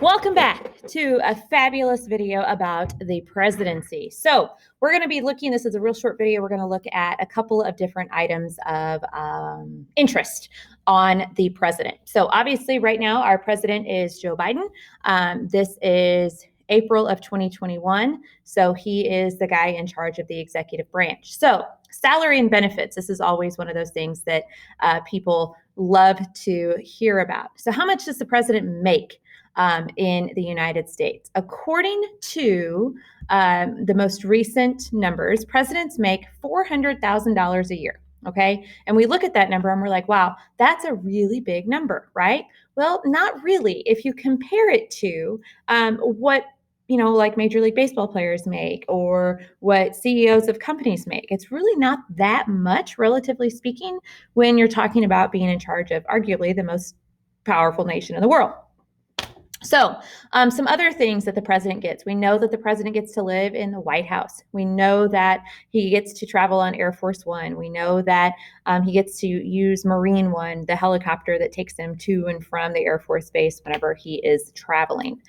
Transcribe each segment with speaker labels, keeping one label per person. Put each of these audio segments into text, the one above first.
Speaker 1: Welcome back to a fabulous video about the presidency. So we're going to be looking, this is a real short video, we're going to look at a couple of different items of interest on the president. So obviously right now our president is Joe Biden. This is April of 2021. So he is the guy in charge of the executive branch. So salary and benefits, this is always one of those things that people love to hear about. So how much does the president make in the United States? According to the most recent numbers, presidents make $400,000 a year. Okay. And we look at that number and we're like, wow, that's a really big number, right? Well, not really. If you compare it to what like Major League Baseball players make or what CEOs of companies make. It's really not that much, relatively speaking, when you're talking about being in charge of arguably the most powerful nation in the world. So some other things that the president gets. We know that the president gets to live in the White House. We know that he gets to travel on Air Force One. We know that he gets to use Marine One, the helicopter that takes him to and from the Air Force Base whenever he is traveling.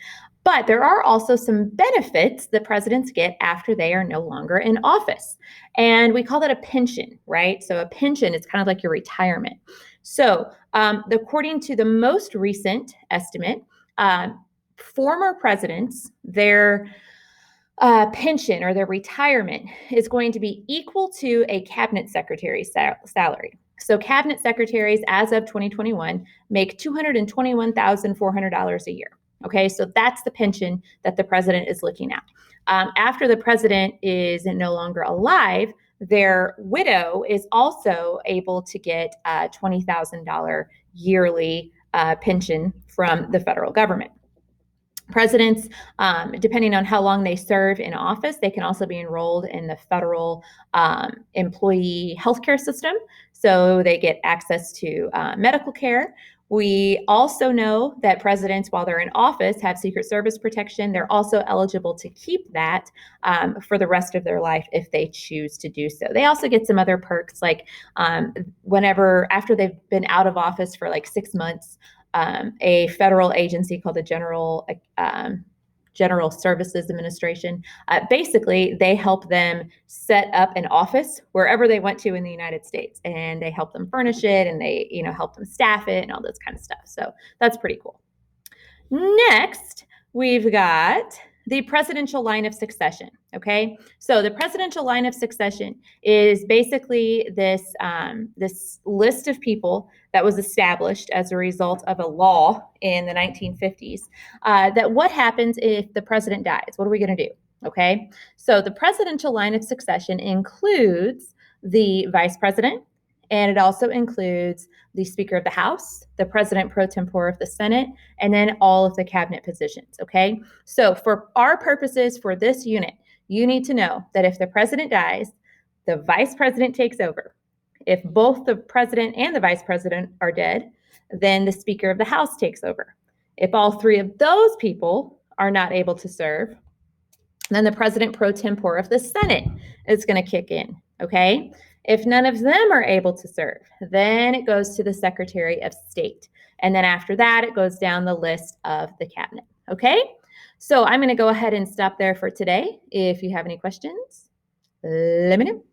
Speaker 1: But there are also some benefits that presidents get after they are no longer in office. And we call that a pension, right? So a pension is kind of like your retirement. So according to the most recent estimate, former presidents, their pension or their retirement is going to be equal to a cabinet secretary's salary. So cabinet secretaries as of 2021 make $221,400 a year. Okay, so that's the pension that the president is looking at. After the president is no longer alive, their widow is also able to get a $20,000 yearly pension from the federal government. Presidents, depending on how long they serve in office, they can also be enrolled in the federal employee healthcare system. So they get access to medical care. We also know that presidents, while they're in office, have Secret Service protection. They're also eligible to keep that for the rest of their life if they choose to do so. They also get some other perks, like after they've been out of office for like 6 months, a federal agency called the General Services Administration. Basically, they help them set up an office wherever they went to in the United States, and they help them furnish it, and they, help them staff it, and all this kind of stuff. So that's pretty cool. Next, we've got the presidential line of succession. Okay, so the presidential line of succession is basically this list of people that was established as a result of a law in the 1950s. That what happens if the president dies? What are we going to do? Okay, so the presidential line of succession includes the vice president, and it also includes the Speaker of the House, the President pro tempore of the Senate, and then all of the cabinet positions, okay? So for our purposes for this unit, you need to know that if the president dies, the vice president takes over. If both the president and the vice president are dead, then the Speaker of the House takes over. If all three of those people are not able to serve, then the President pro tempore of the Senate is going to kick in, okay? If none of them are able to serve, then it goes to the Secretary of State. And then after that, it goes down the list of the cabinet, okay? So I'm going to go ahead and stop there for today. If you have any questions, let me know.